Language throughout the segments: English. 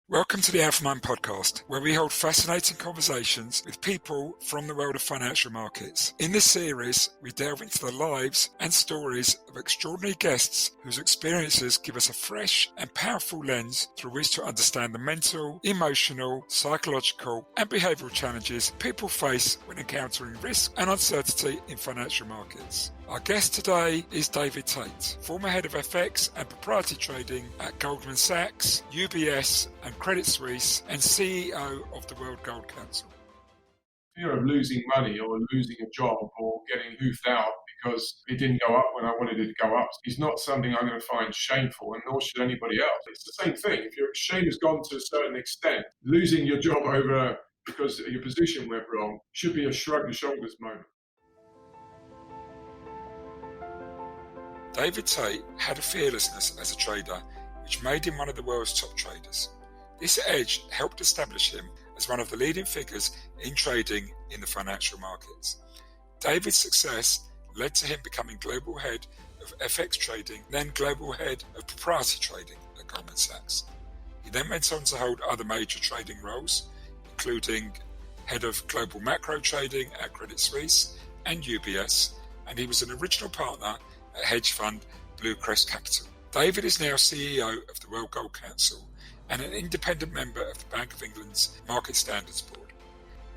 Welcome to the Alpha podcast, where we hold fascinating conversations with people from the world of financial markets. In this series, we delve into the lives and stories of extraordinary guests whose experiences give us a fresh and powerful lens through which to understand the mental, emotional, psychological, and behavioural challenges people face when encountering risk and uncertainty in financial markets. Our guest today is David Tait, former head of FX and Proprietary Trading at Goldman Sachs, UBS and Credit Suisse, and CEO of the World Gold Council. Fear of losing money or losing a job or getting hoofed out because it didn't go up when I wanted it to go up is not something I'm going to find shameful, and nor should anybody else. It's the same thing. If your shame has gone to a certain extent, losing your job over because your position went wrong should be a shrug the shoulders moment. David Tait had a fearlessness as a trader, which made him one of the world's top traders. This edge helped establish him as one of the leading figures in trading in the financial markets. David's success led to him becoming global head of FX trading, then global head of proprietary trading at Goldman Sachs. He then went on to hold other major trading roles, including head of global macro trading at Credit Suisse and UBS, and he was an original partner at hedge fund Blue Crest Capital. David is now CEO of the World Gold Council and an independent member of the Bank of England's Market Standards Board.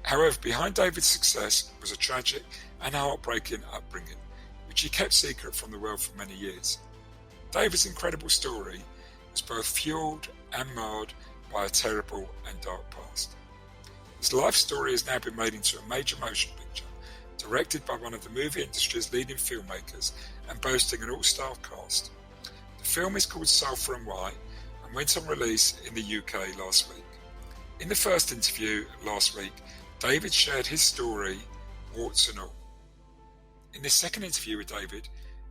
However, behind David's success was a tragic and heartbreaking upbringing, which he kept secret from the world for many years. David's incredible story was both fueled and marred by a terrible and dark past. His life story has now been made into a major motion picture, directed by one of the movie industry's leading filmmakers and boasting an all-star cast. The film is called Sulphur and White and went on release in the UK last week. In the first interview last week, David shared his story, warts and all. In this second interview with David,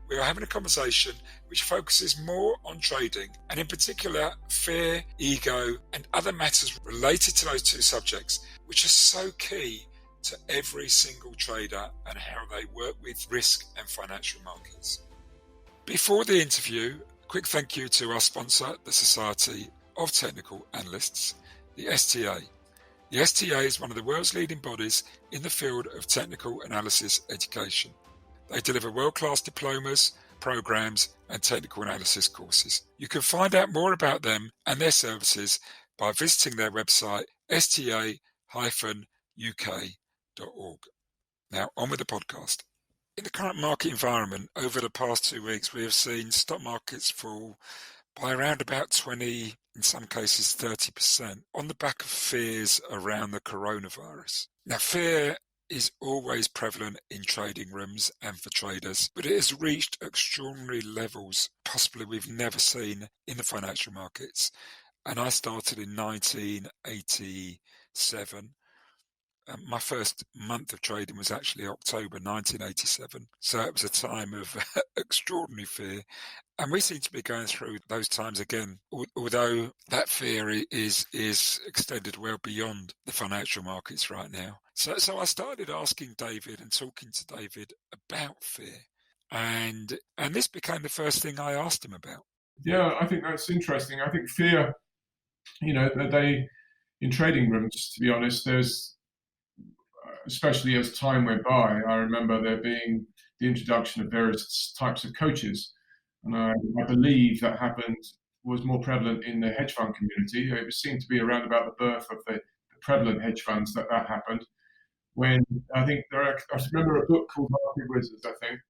we are having a conversation which focuses more on trading, and in particular fear, ego, and other matters related to those two subjects, which are so key to every single trader and how they work with risk and financial markets. Before the interview, a quick thank you to our sponsor, the Society of Technical Analysts, the STA. The STA is one of the world's leading bodies in the field of technical analysis education. They deliver world-class diplomas, programs, and technical analysis courses. You can find out more about them and their services by visiting their website, sta-uk.org. Now, on with the podcast. In the current market environment, over the past 2 weeks, we have seen stock markets fall by around about 20, in some cases 30%, on the back of fears around the coronavirus. Now, fear is always prevalent in trading rooms and for traders, but it has reached extraordinary levels possibly we've never seen in the financial markets. And I started in 1987. My first month of trading was actually October 1987. So it was a time of extraordinary fear. And we seem to be going through those times again, although that fear is extended well beyond the financial markets right now. So I started asking David and talking to David about fear. And this became the first thing I asked him about. Yeah, I think that's interesting. I think fear, in trading rooms, to be honest, there's, especially as time went by, I remember there being the introduction of various types of coaches. And I believe that was more prevalent in the hedge fund community. It seemed to be around about the birth of the prevalent hedge funds that happened. When I think I remember a book called Market Wizards, I think.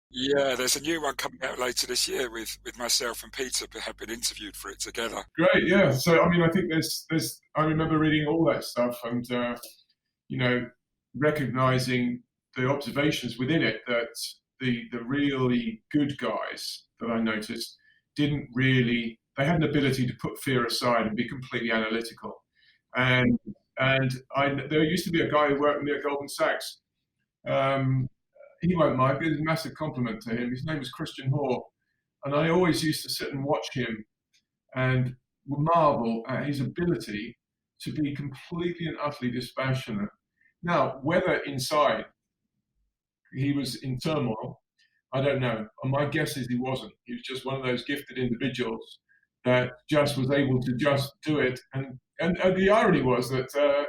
Yeah, there's a new one coming out later this year with myself and Peter have been interviewed for it together. Great, yeah. So, I think there's I remember reading all that stuff and, recognizing the observations within it that the really good guys that I noticed they had an ability to put fear aside and be completely analytical. And there used to be a guy who worked near Goldman Sachs. He won't mind, but it's a massive compliment to him. His name was Christian Hoare. And I always used to sit and watch him and marvel at his ability to be completely and utterly dispassionate. Now, whether inside he was in turmoil, I don't know. And my guess is he wasn't. He was just one of those gifted individuals that just was able to just do it. And the irony was that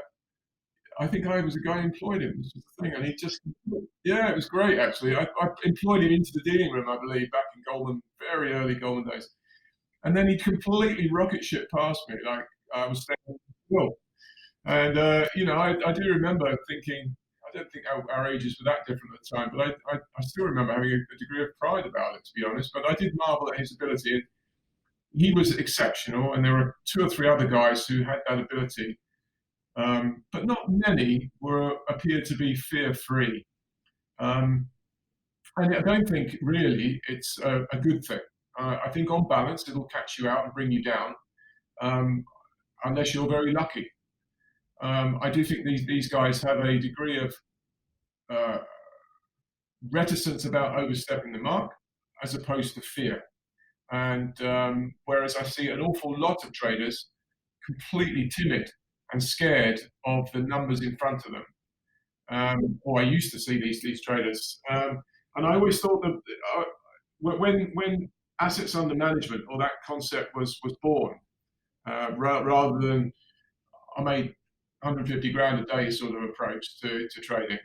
I think I was the guy who employed him, which was the thing. And he just, yeah, it was great, actually. I employed him into the dealing room, I believe, back in Goldman, very early Goldman days. And then he completely rocket ship past me, like I was standing still. And, I do remember thinking, I don't think our ages were that different at the time, but I still remember having a degree of pride about it, to be honest. But I did marvel at his ability. He was exceptional, and there were 2 or 3 other guys who had that ability. But not many appeared to be fear-free. And I don't think really it's a good thing. I think on balance, it'll catch you out and bring you down, unless you're very lucky. I do think these guys have a degree of reticence about overstepping the mark as opposed to fear. And whereas I see an awful lot of traders completely timid and scared of the numbers in front of them, or I used to see these traders. And I always thought that when assets under management or that concept was born, rather than I made 150 grand a day sort of approach to trading,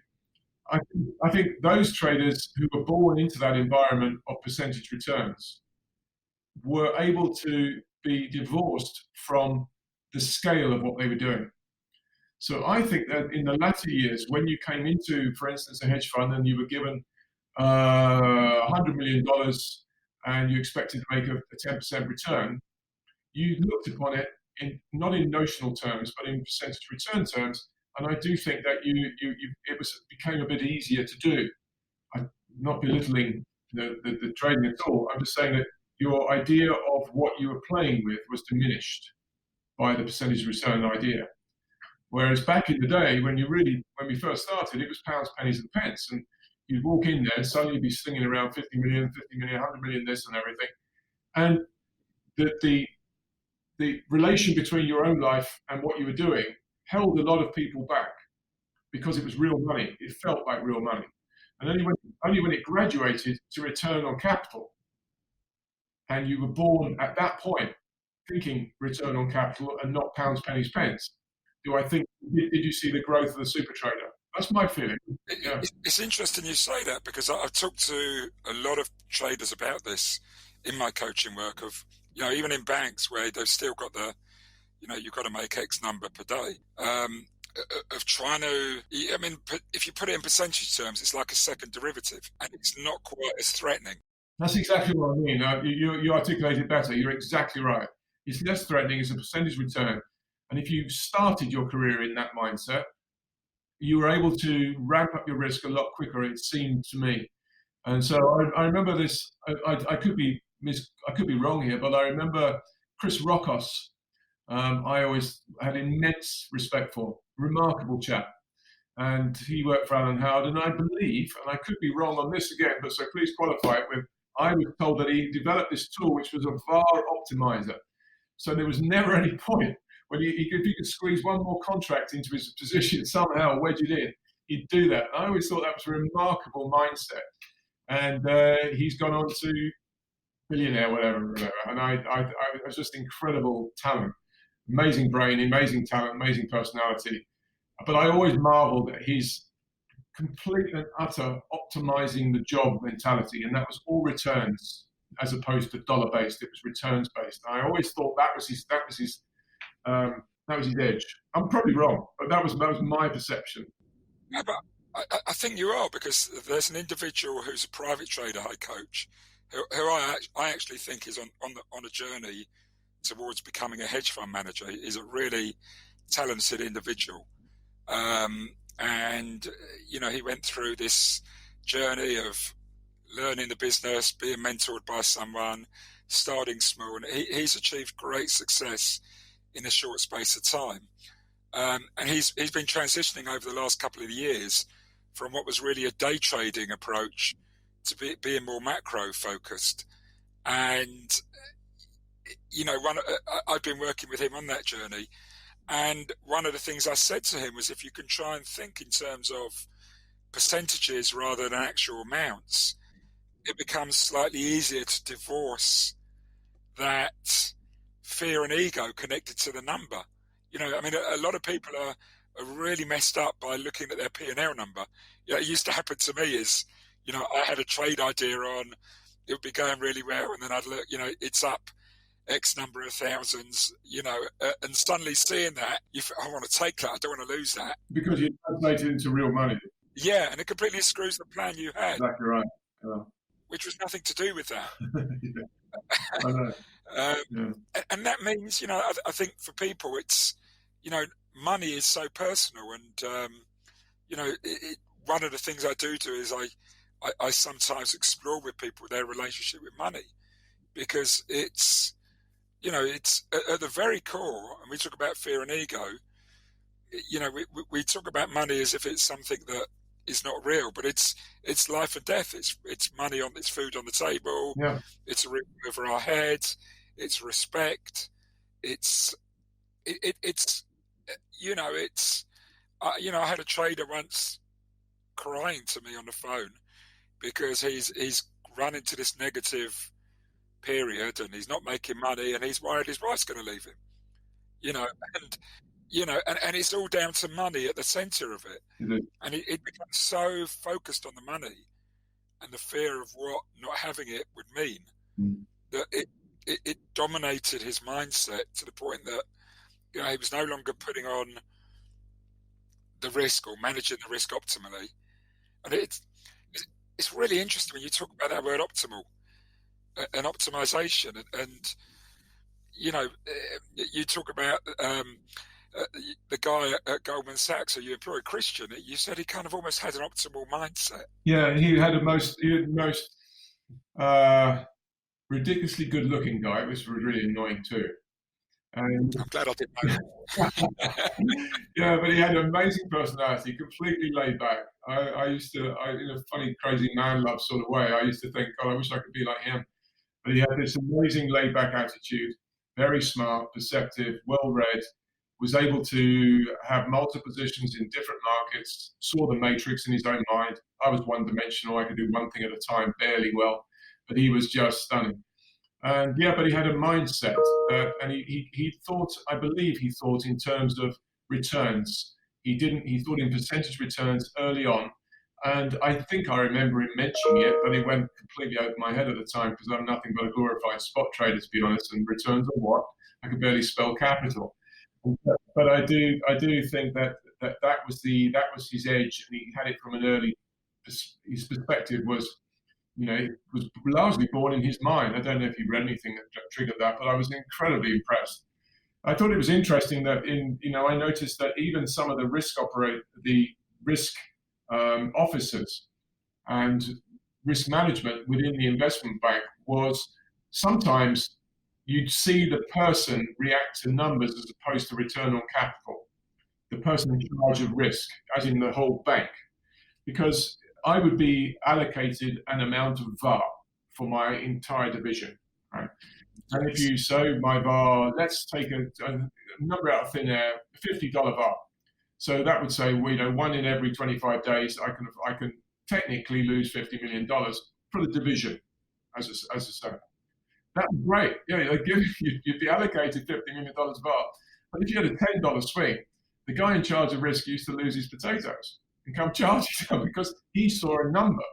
I think those traders who were born into that environment of percentage returns were able to be divorced from the scale of what they were doing. So I think that in the latter years, when you came into, for instance, a hedge fund and you were given $100 million and you expected to make a 10% return, you looked upon it not in notional terms, but in percentage return terms. And I do think that it became a bit easier to do. I'm not belittling the trading at all. I'm just saying that your idea of what you were playing with was diminished by the percentage return idea. Whereas back in the day, when we first started, it was pounds, pennies, and pence. And you'd walk in there and suddenly you'd be slinging around 50 million, 100 million, this and everything. And the relation between your own life and what you were doing held a lot of people back because it was real money. It felt like real money. And only when it graduated to return on capital, and you were born at that point thinking return on capital and not pounds, pennies, pence, did you see the growth of the super trader? That's my feeling. Yeah. It's interesting you say that, because I've talked to a lot of traders about this in my coaching work of, even in banks where they've still got you've got to make X number per day, of trying to, if you put it in percentage terms, it's like a second derivative and it's not quite as threatening. That's exactly what I mean. You articulate it better. You're exactly right. It's less threatening. It's a percentage return. And if you started your career in that mindset, you were able to ramp up your risk a lot quicker, it seemed to me. And so I remember this. I could be wrong here, but I remember Chris Rockos. I always had immense respect for. Remarkable chap. And he worked for Alan Howard, and I believe, and I could be wrong on this again, but so please qualify it with, I was told that he developed this tool which was a VAR optimizer. So there was never any point when if he could squeeze one more contract into his position, somehow wedge it in, he'd do that. And I always thought that was a remarkable mindset. And he's gone on to billionaire, whatever. And I was just incredible talent, amazing brain, amazing talent, amazing personality. But I always marveled at his complete and utter optimizing the job mentality, and that was all returns as opposed to dollar based. It was returns based. And I always thought that was his edge. I'm probably wrong, but that was my perception. Yeah, but I think you are, because there's an individual who's a private trader I coach, who I actually think is on a journey towards becoming a hedge fund manager. He's a really talented individual. And he went through this journey of learning the business, being mentored by someone, starting small, and he's achieved great success in a short space of time. And he's been transitioning over the last couple of years from what was really a day trading approach to being more macro focused. And I've been working with him on that journey. And one of the things I said to him was, if you can try and think in terms of percentages rather than actual amounts, it becomes slightly easier to divorce that fear and ego connected to the number. I mean, a lot of people are really messed up by looking at their P&L number. It used to happen to me is, I had a trade idea on, it would be going really well, and then I'd look, it's up X number of thousands, and suddenly seeing that, I want to take that, I don't want to lose that. Because you translate it into real money. Yeah, and it completely screws the plan you had. Exactly right. Yeah. Which was nothing to do with that. Yeah. I know. And that means, I think for people, it's, money is so personal, and one of the things I do is I sometimes explore with people their relationship with money, because it's it's at the very core. And we talk about fear and ego. We talk about money as if it's something that is not real, but it's life and death. It's money it's food on the table. Yeah. It's a roof over our heads. It's respect. I had a trader once crying to me on the phone because he's run into this negative period and he's not making money and he's worried his wife's going to leave him. And it's all down to money at the center of it. Mm-hmm. And it becomes so focused on the money and the fear of what not having it would mean, that it dominated his mindset to the point that he was no longer putting on the risk or managing the risk optimally. And it's really interesting when you talk about that word optimal and optimization, and you talk about the guy at Goldman Sachs who you employed, Christian. You said he kind of almost had an optimal mindset. Yeah, he had the most ridiculously good-looking guy, which was really annoying too. And I'm glad I didn't know that. Yeah, but he had an amazing personality, completely laid back. I used to, in a funny, crazy man love sort of way, I used to think, God, I wish I could be like him. But he had this amazing laid back attitude, very smart, perceptive, well-read, was able to have multiple positions in different markets, saw the matrix in his own mind. I was one-dimensional. I could do one thing at a time, barely well, but he was just stunning. And but he had a mindset, and he thought, I believe he thought in terms of returns. He thought in percentage returns early on. And I think I remember him mentioning it, but it went completely over my head at the time because I'm nothing but a glorified spot trader, to be honest, and returns are what? I could barely spell capital. But I do think that was his edge, and he had it from an early. His perspective was, it was largely born in his mind. I don't know if he read anything that triggered that, but I was incredibly impressed. I thought it was interesting that I noticed that even some of the risk officers and risk management within the investment bank was sometimes you'd see the person react to numbers as opposed to return on capital, the person in charge of risk, as in the whole bank. Because I would be allocated an amount of VAR for my entire division, right? And if you sow my VAR, let's take a number out of thin air, $50 VAR. So that would say, one in every 25 days, I can technically lose $50 million for the division as a sower. That's great. Yeah, you'd be allocated $50 million VAR. But if you had a $10 swing, the guy in charge of risk used to lose his potatoes and come charging them because he saw a number.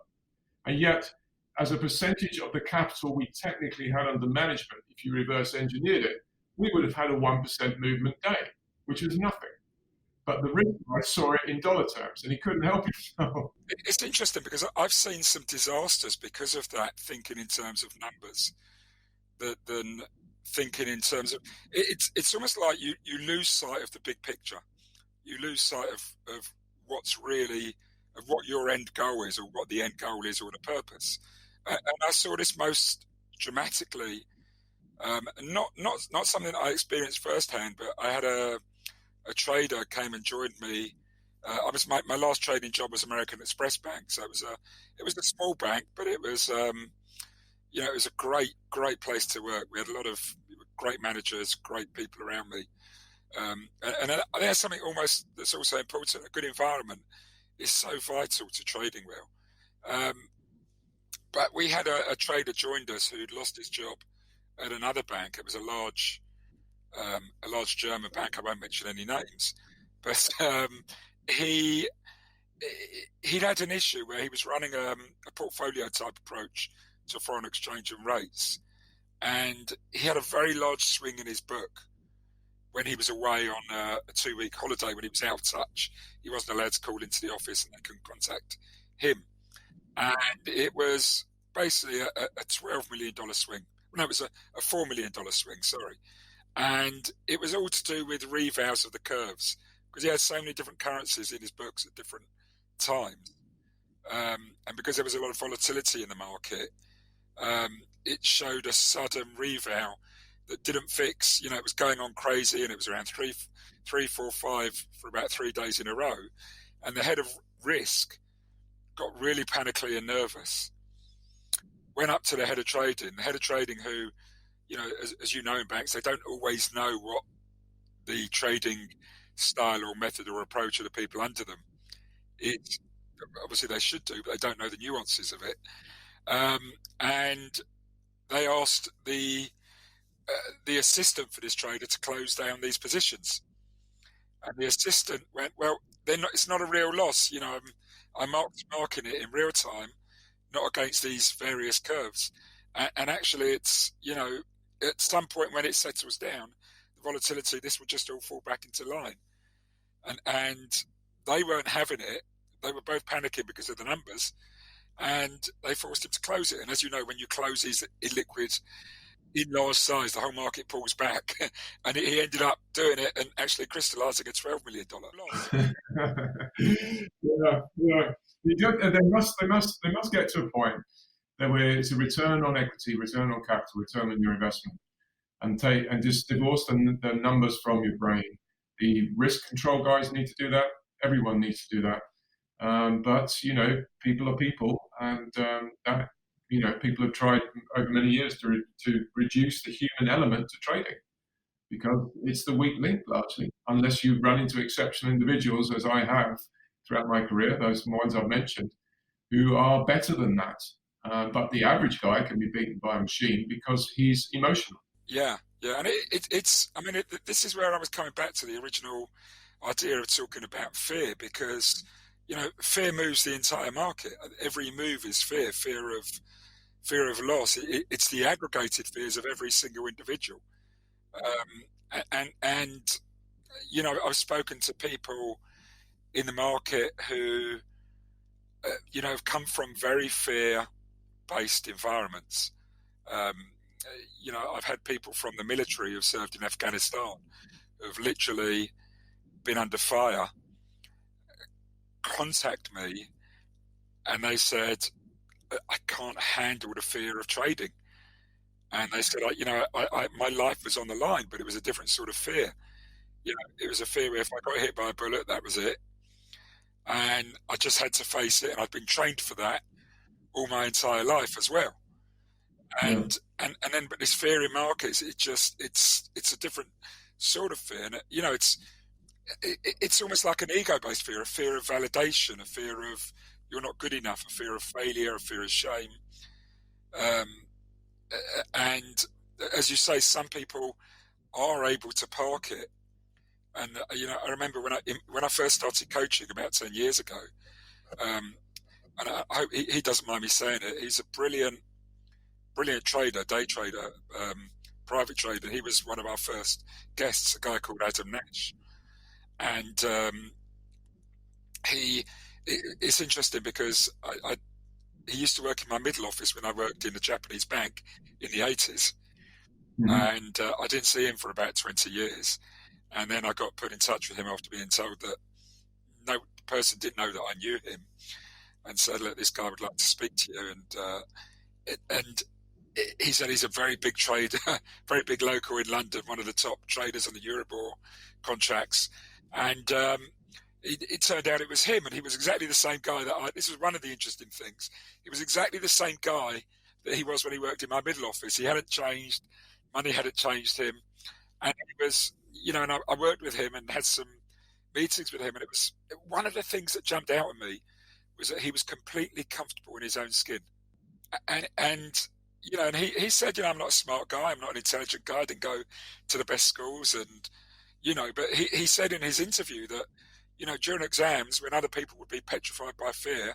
And yet, as a percentage of the capital we technically had under management, if you reverse engineered it, we would have had a 1% movement day, which is nothing. But the risk guy saw it in dollar terms, and he couldn't help himself. It's interesting because I've seen some disasters because of that, thinking in terms of numbers, than thinking in terms of it's almost like you lose sight of the big picture. You lose sight of what's really, of what your end goal is, or what the end goal is, or the purpose. And I saw this most dramatically, not something that I experienced firsthand, but I had a trader came and joined me. My last trading job was American Express Bank, so it was a small bank, but it was it was a great place to work. We had a lot of great managers, great people around me. And I think that's something almost that's also important. A good environment is so vital to trading well. But we had a trader joined us who'd lost his job at another bank. It was a large a large German bank. I won't mention any names, but he'd had an issue where he was running a portfolio type approach to foreign exchange and rates, and he had a very large swing in his book when he was away on a 2-week holiday. When he was out of touch, he wasn't allowed to call into the office, and they couldn't contact him. And it was basically a $12 million swing. No, it was a $4 million swing, sorry. And it was all to do with revals of the curves, because he had so many different currencies in his books at different times. And because there was a lot of volatility in the market, it showed a sudden reval that didn't fix. It was going on crazy, and it was around 3, 4, 5 for about 3 days in a row. And the head of risk got really panicky and nervous, went up to the head of trading who, as you know in banks, they don't always know what the trading style or method or approach of the people under them. It's obviously they should do, but they don't know the nuances of it. And they asked the assistant for this trader to close down these positions. And the assistant went, well, it's not a real loss. I'm marking it in real time, not against these various curves. And actually, it's, at some point when it settles down, the volatility, this will just all fall back into line. And they weren't having it. They were both panicking because of the numbers, and they forced him to close it. And as you know, when you close these illiquid in large size, the whole market pulls back, and he ended up doing it and actually crystallizing a $12 million loss. Yeah. They must get to a point where it's a return on equity, return on capital, return on your investment, and just divorce the numbers from your brain. The risk control guys need to do that. Everyone needs to do that. But people are people, and people have tried over many years to reduce the human element to trading, because it's the weak link largely, unless you run into exceptional individuals, as I have throughout my career, those ones I've mentioned, who are better than that. But the average guy can be beaten by a machine because he's emotional. Yeah. And this is where I was coming back to the original idea of talking about fear, because fear moves the entire market. Every move is fear of loss. It's the aggregated fears of every single individual. I've spoken to people in the market who, have come from very fear-based environments. I've had people from the military who've served in Afghanistan who've literally been under fire contact me, and they said, I can't handle the fear of trading. And they said, my life was on the line, but it was a different sort of fear. It was a fear where if I got hit by a bullet, that was it. And I just had to face it, and I've been trained for that all my entire life as well. And but this fear in markets, it's a different sort of fear. And it's almost like an ego-based fear, a fear of validation, a fear of you're not good enough, a fear of failure, a fear of shame. And as you say, some people are able to park it. And I remember when I first started coaching about 10 years ago, and I hope he doesn't mind me saying it. He's a brilliant trader, day trader, private trader. He was one of our first guests, a guy called Adam Nash. And it's interesting because he used to work in my middle office when I worked in a Japanese bank in the 80s. Mm-hmm. And I didn't see him for about 20 years. And then I got put in touch with him after being told that no person didn't know that I knew him, and said, look, this guy would like to speak to you. And he said he's a very big trader, very big local in London, one of the top traders on the Euribor contracts. And it turned out it was him, and he was exactly the same guy this was one of the interesting things. He was exactly the same guy that he was when he worked in my middle office. He hadn't changed, money hadn't changed him. And he was, and I worked with him and had some meetings with him. And it was one of the things that jumped out at me was that he was completely comfortable in his own skin. And and he said, I'm not a smart guy, I'm not an intelligent guy, I didn't go to the best schools, and but he said in his interview that during exams when other people would be petrified by fear,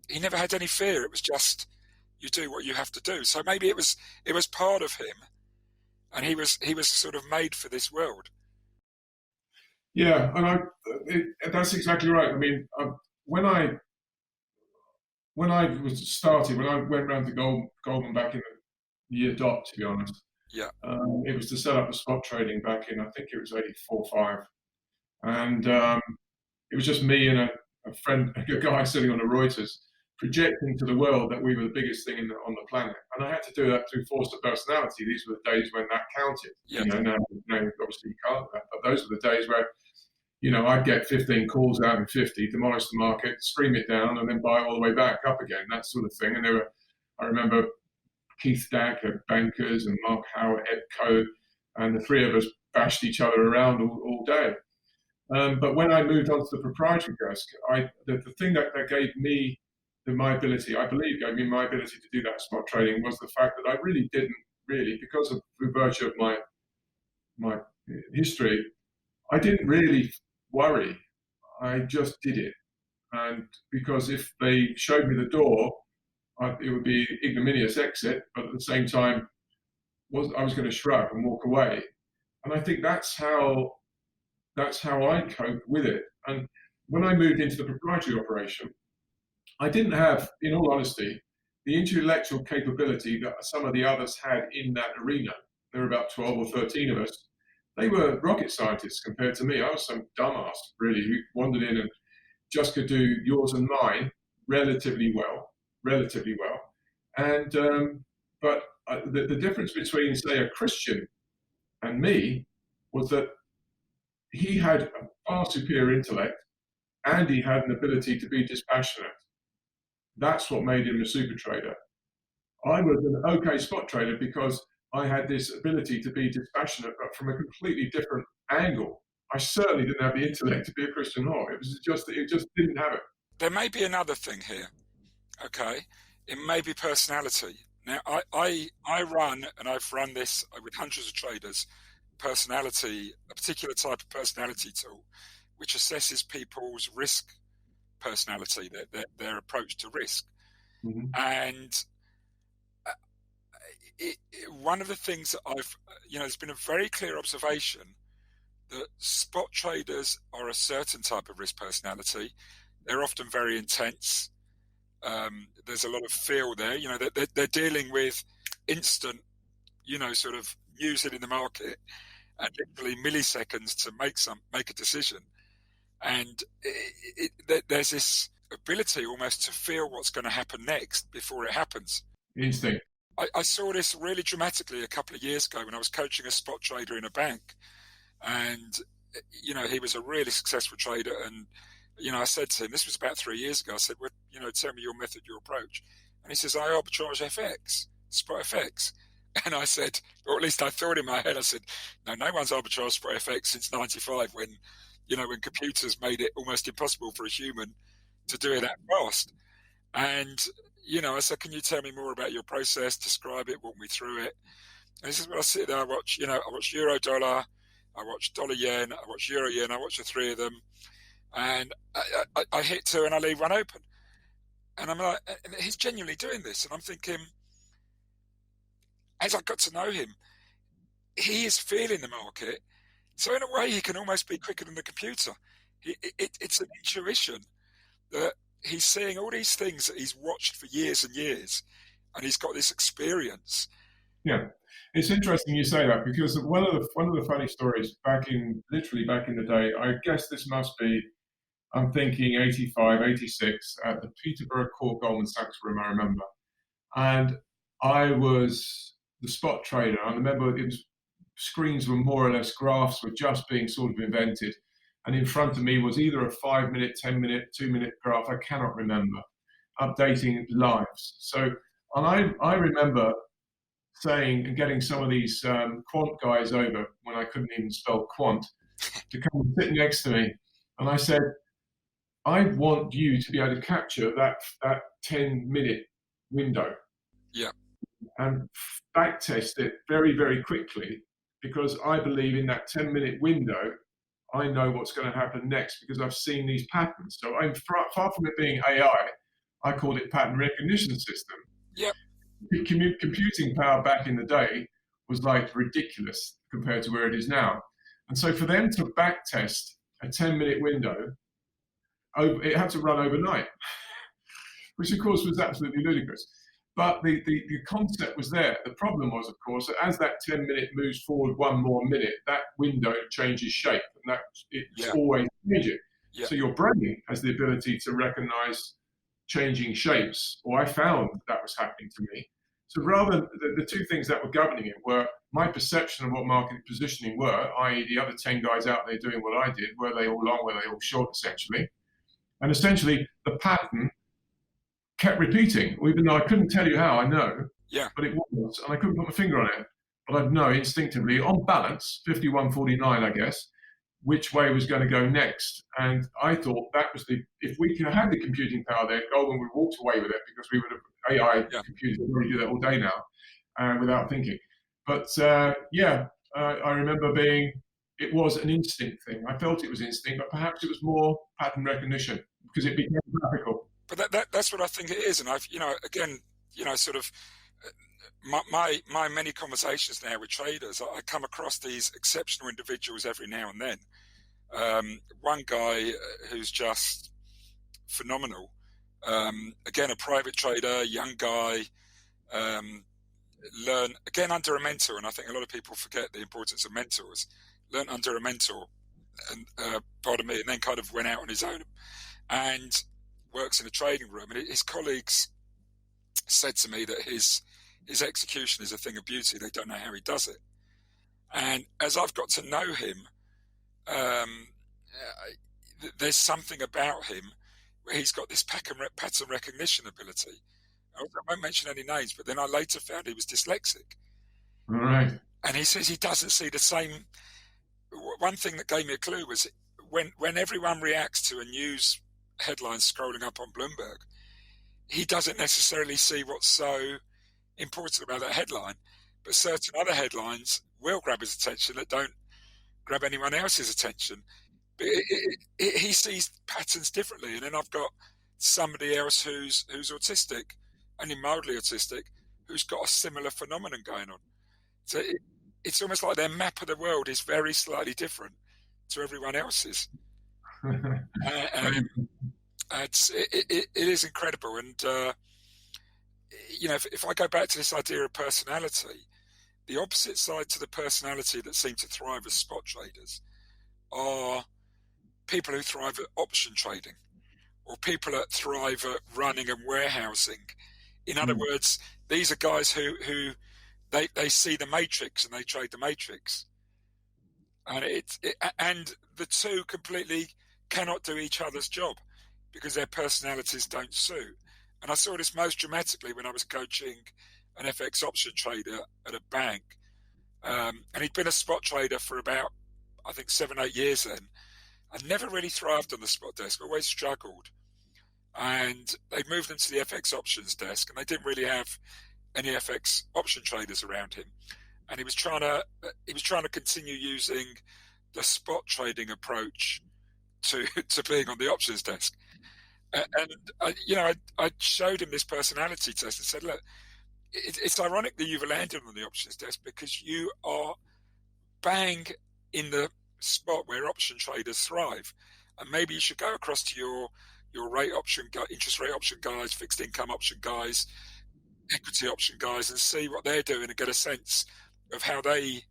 he never had any fear. It was just you do what you have to do. So maybe it was part of him, and he was sort of made for this world. Yeah, and that's exactly right. I mean, when I when I went round to Goldman back in the year dot, to be honest, Yeah, it was to set up a spot trading back in, I think it was 84, 5. And it was just me and a friend, a guy sitting on a Reuters, projecting to the world that we were the biggest thing on the planet. And I had to do that through force of personality. These were the days when that counted. yeah. Now obviously you can't do that, but those were the days where I'd get 15 calls out of 50, demolish the market, scream it down, and then buy all the way back up again, that sort of thing. And I remember Keith Dack at Bankers and Mark Howard at Co, and the three of us bashed each other around all day. But when I moved on to the proprietary desk, the thing that gave me my ability, I believe, gave me my ability to do that spot trading was the fact that I really didn't because of the virtue of my history, I didn't really worry. I just did it. And because if they showed me the door, it would be ignominious exit, but at the same time, I was going to shrug and walk away. And I think that's how I coped with it. And when I moved into the proprietary operation, I didn't have, in all honesty, the intellectual capability that some of the others had in that arena. There were about 12 or 13 of us. They were rocket scientists compared to me. I was some dumbass, really, who wandered in and just could do yours and mine relatively well. And but the difference between, say, a Christian and me was that he had a far superior intellect and he had an ability to be dispassionate. That's what made him a super trader. I was an okay spot trader because I had this ability to be dispassionate, but from a completely different angle. I certainly didn't have the intellect to be a Christian Hawk. It just didn't have it. There may be another thing here, okay? It may be personality. Now, I run, and I've run this with hundreds of traders, a particular type of personality tool, which assesses people's risk personality, their approach to risk. Mm-hmm. And one of the things that there's been a very clear observation that spot traders are a certain type of risk personality. They're often very intense. There's a lot of feel there. They're dealing with instant, sort of news in the market, and literally milliseconds to make a decision. And there's this ability almost to feel what's going to happen next before it happens. Instinct. I saw this really dramatically a couple of years ago when I was coaching a spot trader in a bank, and he was a really successful trader. And I said to him, this was about 3 years ago, I said, well, tell me your method, your approach. And he says, I arbitrage FX, spot FX. And I said, or at least I thought in my head, I said, no one's arbitraged spot FX since 95 when computers made it almost impossible for a human to do it that fast. And I said, can you tell me more about your process? Describe it, walk me through it. And he says, well, I sit there, I watch euro dollar, I watch dollar yen, I watch euro yen, I watch the three of them, and I hit two and I leave one open. And I'm like, and he's genuinely doing this, and I'm thinking, as I got to know him, he is feeling the market. So in a way, he can almost be quicker than the computer. It's an intuition that he's seeing all these things that he's watched for years and years, and he's got this experience. Yeah, it's interesting you say that, because one of the funny stories back in the day, I guess this must be, I'm thinking 85, 86, at the Peterborough Court Goldman Sachs room, I remember. And I was the spot trader. I remember screens were more or less, graphs were just being sort of invented. And in front of me was either a 5-minute, 10-minute, 2-minute graph, I cannot remember, updating lives. So, and I remember saying and getting some of these quant guys over, when I couldn't even spell quant, to come and sit next to me. And I said, I want you to be able to capture that 10-minute window. Yeah. and backtest it very, very quickly, because I believe in that 10-minute window, I know what's going to happen next because I've seen these patterns. So I'm far from it being AI, I called it pattern recognition system. Yep. Computing power back in the day was like ridiculous compared to where it is now. And so for them to backtest a 10-minute window, it had to run overnight, which of course was absolutely ludicrous. But the concept was there. The problem was, of course, that as that 10-minute moves forward one more minute, that window changes shape, and it's always changing. Yeah. So your brain has the ability to recognize changing shapes, or I found that was happening to me. So rather, the two things that were governing it were my perception of what market positioning were, i.e. the other 10 guys out there doing what I did, were they all long, were they all short, essentially. And essentially, the pattern kept repeating, even though I couldn't tell you how, I know, but it was, and I couldn't put my finger on it, but I'd know instinctively, on balance, 51-49, I guess, which way was going to go next. And I thought that was if we could have the computing power there, Goldman would walked away with it, because we would have, AI computers would already do that all day now, without thinking. But I remember it was an instinct thing. I felt it was instinct, but perhaps it was more pattern recognition, because it became graphical. But that's what I think it is. And I've, sort of my many conversations now with traders, I come across these exceptional individuals every now and then. One guy who's just phenomenal, again, a private trader, young guy, learn, again, under a mentor. And I think a lot of people forget the importance of mentors. Learn under a mentor, and and then kind of went out on his own and works in a trading room. And his colleagues said to me that his execution is a thing of beauty. They don't know how he does it. And as I've got to know him, there's something about him where he's got this pattern recognition ability. I won't mention any names, but then I later found he was dyslexic. All right. And he says he doesn't see the same. One thing that gave me a clue was when everyone reacts to a news headline scrolling up on Bloomberg, he doesn't necessarily see what's so important about that headline, but certain other headlines will grab his attention that don't grab anyone else's attention. But he sees patterns differently. And then I've got somebody else who's autistic, only mildly autistic, who's got a similar phenomenon going on. So it's almost like their map of the world is very slightly different to everyone else's. It is incredible. And, if I go back to this idea of personality, the opposite side to the personality that seem to thrive as spot traders are people who thrive at option trading, or people that thrive at running and warehousing. In other words, these are guys who they see the matrix and they trade the matrix. And and the two completely cannot do each other's job because their personalities don't suit. And I saw this most dramatically when I was coaching an FX option trader at a bank. And he'd been a spot trader for about, I think, 7-8 years then. And never really thrived on the spot desk, always struggled. And they moved him to the FX options desk, and they didn't really have any FX option traders around him. And he was trying to continue using the spot trading approach to being on the options desk. And I showed him this personality test and said, look, it's ironic that you've landed on the options desk because you are bang in the spot where option traders thrive, and maybe you should go across to your rate option, interest rate option guys, fixed income option guys, equity option guys, and see what they're doing and get a sense of how they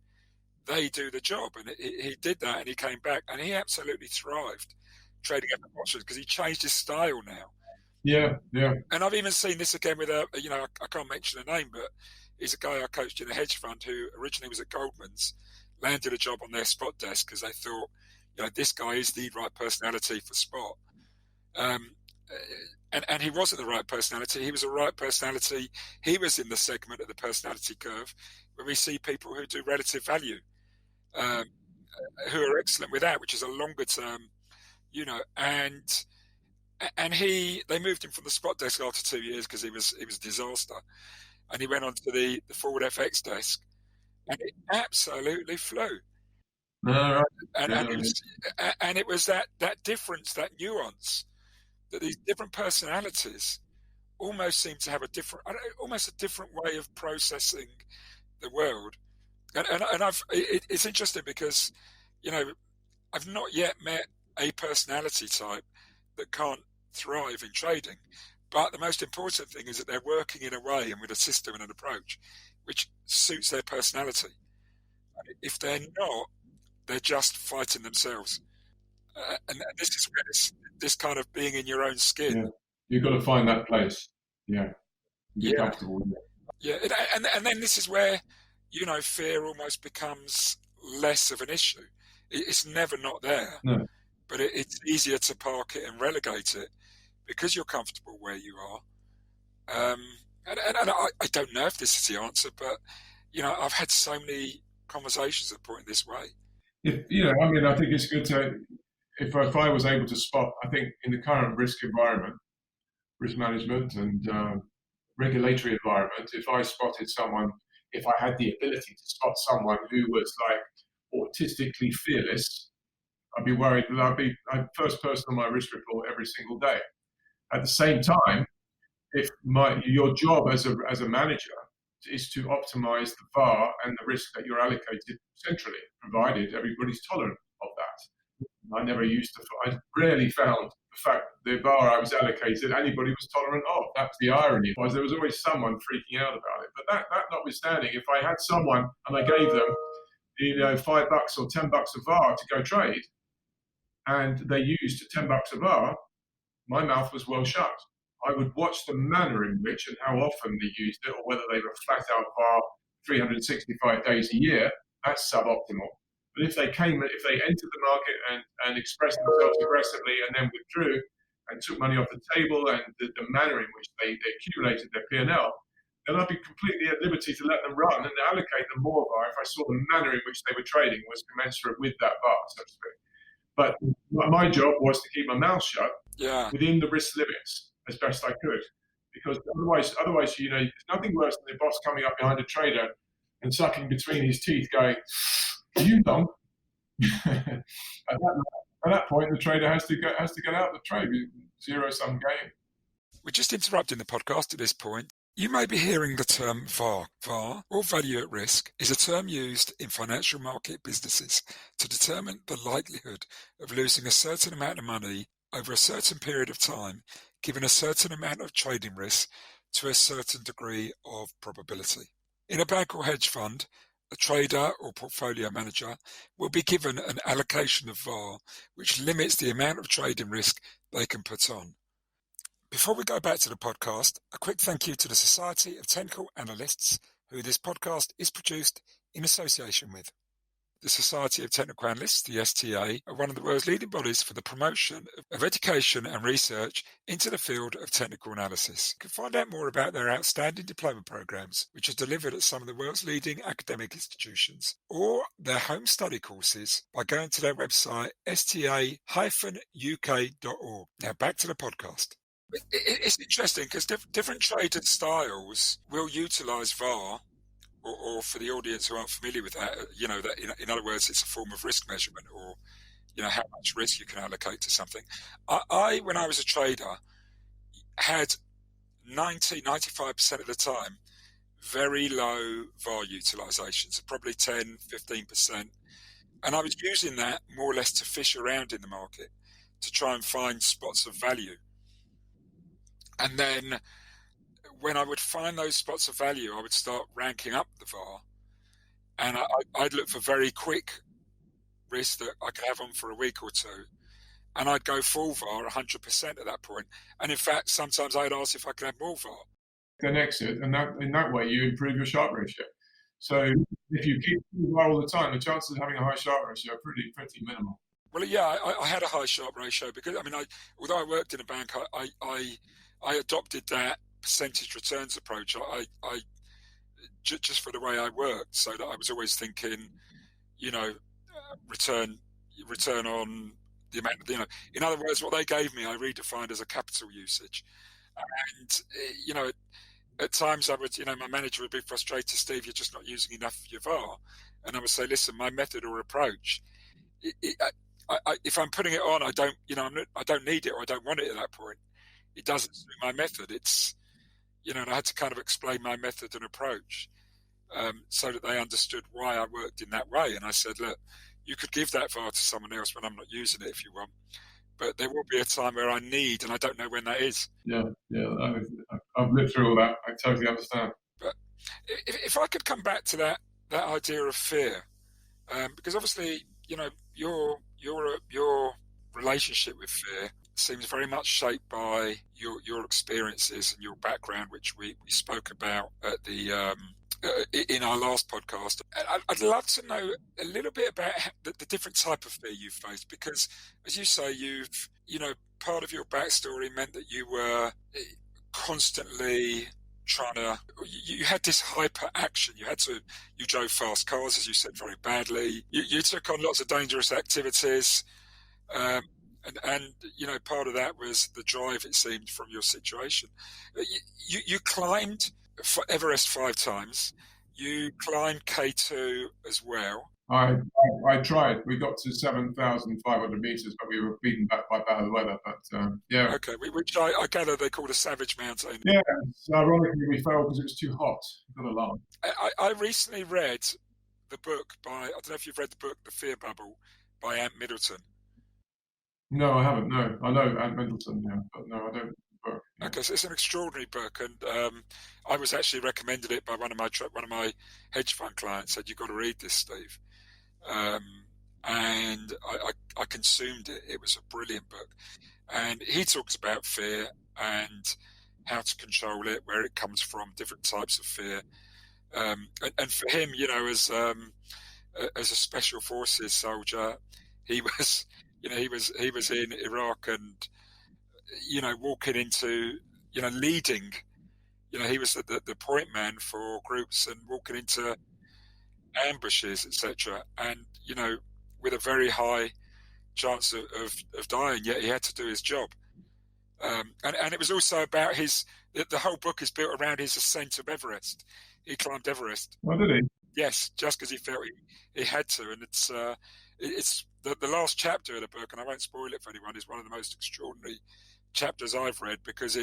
do the job. And he did that, and he came back, and he absolutely thrived trading options because he changed his style now. Yeah. And I've even seen this again with I can't mention a name, but he's a guy I coached in a hedge fund who originally was at Goldman's, landed a job on their spot desk because they thought, this guy is the right personality for spot. And he wasn't the right personality. He was the right personality. He was in the segment of the personality curve where we see people who do relative value, who are excellent with that, which is a longer term, and they moved him from the spot desk after 2 years because he was a disaster. and he went onto the forward FX desk, and it absolutely flew. Right. And it was that difference, that nuance, that these different personalities almost seem to have almost a different way of processing the world. And it's interesting because, I've not yet met a personality type that can't thrive in trading. But the most important thing is that they're working in a way and with a system and an approach which suits their personality. If they're not, they're just fighting themselves. And this is where this kind of being in your own skin. Yeah. You've got to find that place. Yeah. Be comfortable with it. Yeah. And then this is where, fear almost becomes less of an issue. It's never not there. No. But it's easier to park it and relegate it because you're comfortable where you are. And I don't know if this is the answer, but, I've had so many conversations that point this way. I think it's good to, if I was able to spot, I think in the current risk management and regulatory environment, if I spotted someone, if I had the ability to spot someone who was like autistically fearless, I'd be worried that I'd be the first person on my risk report every single day. At the same time, if your job as a manager is to optimize the VAR and the risk that you're allocated centrally, provided everybody's tolerant of that. I rarely found the fact that the VAR I was allocated, anybody was tolerant of. That's the irony, was there was always someone freaking out about it. But that notwithstanding, if I had someone and I gave them, $5 or $10 of VAR to go trade, and they used $10 of VAR, my mouth was well shut. I would watch the manner in which and how often they used it, or whether they were flat out VAR 365 days a year. That's suboptimal. But if they entered the market and expressed themselves aggressively and then withdrew and took money off the table, and the manner in which they accumulated their P&L, then I'd be completely at liberty to let them run and allocate them more VAR if I saw the manner in which they were trading was commensurate with that VAR, so to speak. But my job was to keep my mouth shut within the risk limits as best I could, because otherwise, there's nothing worse than the boss coming up behind a trader and sucking between his teeth, going, "You long." At that point, the trader has to get out of the trade. Zero-sum game. We're just interrupting the podcast at this point. You may be hearing the term VAR. VAR, or value at risk, is a term used in financial market businesses to determine the likelihood of losing a certain amount of money over a certain period of time, given a certain amount of trading risk to a certain degree of probability. In a bank or hedge fund, a trader or portfolio manager will be given an allocation of VAR, which limits the amount of trading risk they can put on. Before we go back to the podcast, a quick thank you to the Society of Technical Analysts, who this podcast is produced in association with. The Society of Technical Analysts, the STA, are one of the world's leading bodies for the promotion of education and research into the field of technical analysis. You can find out more about their outstanding diploma programs, which are delivered at some of the world's leading academic institutions, or their home study courses by going to their website, sta-uk.org. Now back to the podcast. It's interesting because different trader styles will utilize VAR, or for the audience who aren't familiar with that, that in other words, it's a form of risk measurement, or how much risk you can allocate to something. I when I was a trader, had 95% of the time very low VAR utilization, so probably 10-15%, and I was using that more or less to fish around in the market to try and find spots of value. And then when I would find those spots of value, I would start ranking up the VAR, and I'd look for very quick risk that I could have on for a week or two, and I'd go full VAR 100% at that point. And in fact, sometimes I'd ask if I could have more VAR. Then exit, and in that way you improve your Sharpe ratio. So if you keep VAR all the time, the chances of having a high Sharpe ratio are pretty minimal. Well, yeah, I had a high Sharpe ratio because although I worked in a bank, I adopted that percentage returns approach. I just for the way I worked, so that I was always thinking, return on the amount of, in other words, what they gave me, I redefined as a capital usage. And, at times I would, my manager would be frustrated, Steve, you're just not using enough of your VAR. And I would say, listen, my method or approach, if I'm putting it on, I don't, I don't need it or I don't want it at that point. It doesn't suit my method. It's, and I had to kind of explain my method and approach so that they understood why I worked in that way. And I said, look, you could give that VAR to someone else when I'm not using it if you want. But there will be a time where I need, and I don't know when that is. Yeah. I've lived through all that. I totally understand. But if I could come back to that idea of fear, because obviously, your relationship with fear seems very much shaped by your experiences and your background, which we spoke about at the in our last podcast. I'd love to know a little bit about the different type of fear you've faced, because as you say, part of your backstory meant that you were constantly trying to, you had this hyper action. You drove fast cars, as you said, very badly. You took on lots of dangerous activities. And part of that was the drive, it seemed, from your situation. You climbed for Everest 5 times. You climbed K2 as well. I tried. We got to 7,500 meters, but we were beaten back by bad weather. But yeah. Okay, which I gather they called a savage mountain. Yeah, ironically we fell because it was too hot. You've got to laugh. I recently read the book I don't know if you've read the book, The Fear Bubble, by Ant Middleton. No, I haven't. No, I know Ant Middleton, yeah, but no, I don't. Book. Yeah. Okay, so it's an extraordinary book, and I was actually recommended it by one of my hedge fund clients. Said, you've got to read this, Steve. And I consumed it. It was a brilliant book, and he talks about fear and how to control it, where it comes from, different types of fear, and for him, as a special forces soldier, he was in Iraq and walking into leading, he was the point man for groups and walking into ambushes, etc., and with a very high chance of dying, yet he had to do his job. And it was also about the whole book is built around his ascent of Everest. He climbed Everest. Oh, did he? Yes, just because he felt he had to. And it's the last chapter of the book, and I won't spoil it for anyone, is one of the most extraordinary chapters I've read, because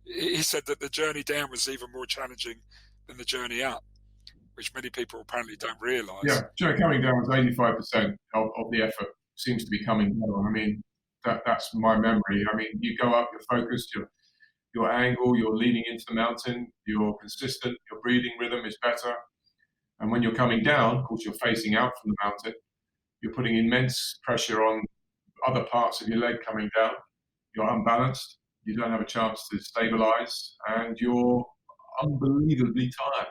he said that the journey down was even more challenging than the journey up, which many people apparently don't realise. Yeah, coming down was 85% of the effort seems to be coming down. I mean, that's my memory. I mean, you go up, you're focused, your angle, you're leaning into the mountain, you're consistent, your breathing rhythm is better. And when you're coming down, of course, you're facing out from the mountain, you're putting immense pressure on other parts of your leg coming down. You're unbalanced, you don't have a chance to stabilize, and you're unbelievably tired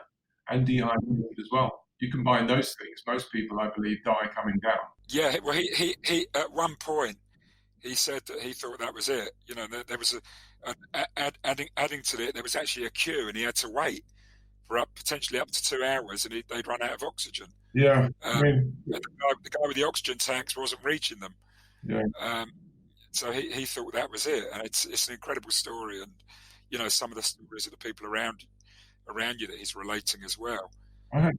and dehydrated as well. You combine those things, most people, I believe, die coming down. Yeah, well, he at one point, he said that he thought that was it. There was adding to it, there was actually a queue, and he had to wait for potentially up to 2 hours, and they'd run out of oxygen. Yeah, and the guy with the oxygen tanks wasn't reaching them. Yeah. So he thought that was it, and it's an incredible story, and some of the stories of the people around you that he's relating as well. I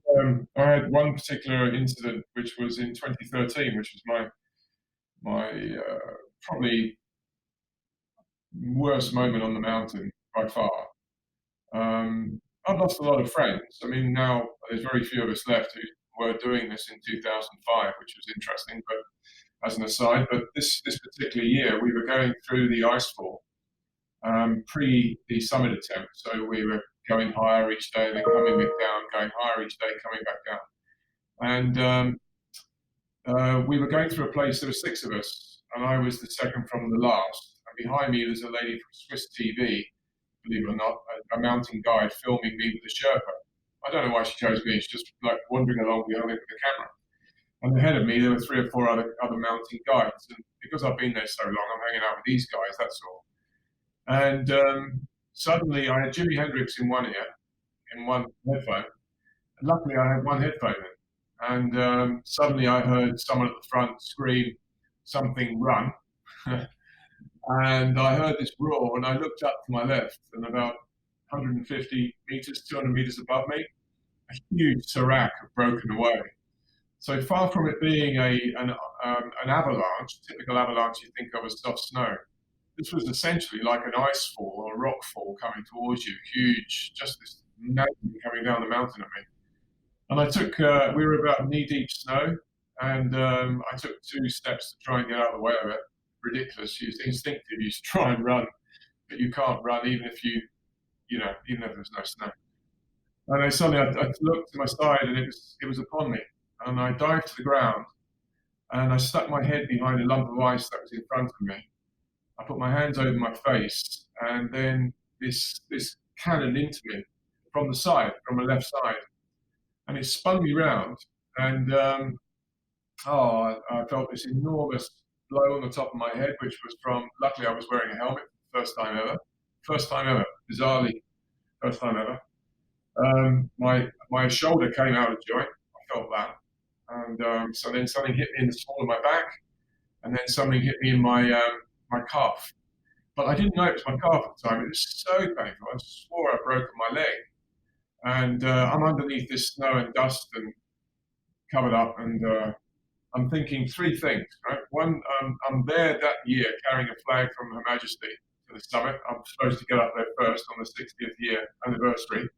had one particular incident which was in 2013, which was my probably worst moment on the mountain by far. I've lost a lot of friends. I mean, now there's very few of us left who were doing this in 2005, which was interesting, but as an aside. But this particular year, we were going through the icefall pre the summit attempt. So we were going higher each day, then coming back down, going higher each day, coming back down. And we were going through a place, there were 6 of us, and I was the second from the last. And behind me, there's a lady from Swiss TV, believe it or not, a mountain guide filming me with a Sherpa. I don't know why she chose me. She's just like wandering along behind me with the camera. And ahead of me, there were 3 or 4 other mountain guides. And because I've been there so long, I'm hanging out with these guys, that's all. And suddenly I had Jimi Hendrix in one ear, in one headphone. And luckily I had one headphone in. And suddenly I heard someone at the front scream, "Something run." And I heard this roar, and I looked up to my left, and about 150 meters, 200 meters above me, a huge serac had broken away. So far from it being an avalanche, typical avalanche you think of as soft snow, this was essentially like an ice fall or a rock fall coming towards you, huge, just this mountain coming down the mountain at me. And I took, we were about knee-deep snow, and I took 2 steps to try and get out of the way of it. Ridiculous. It's instinctive. You try and run, but you can't run even if even if there's no snow. And then suddenly I looked to my side, and it was upon me. And I dived to the ground, and I stuck my head behind a lump of ice that was in front of me. I put my hands over my face, and then this cannoned into me from the side, from the left side. And it spun me round, and I felt this enormous blow on the top of my head, which was from, luckily I was wearing a helmet, first time ever, bizarrely, first time ever. My shoulder came out of joint, I felt that. And so then something hit me in the small of my back, and then something hit me in my calf. But I didn't know it was my calf at the time. It was so painful. I swore I'd broken my leg. And I'm underneath this snow and dust and covered up, and I'm thinking 3 things, right? One, I'm there that year carrying a flag from Her Majesty to the summit. I'm supposed to get up there first on the 60th year anniversary.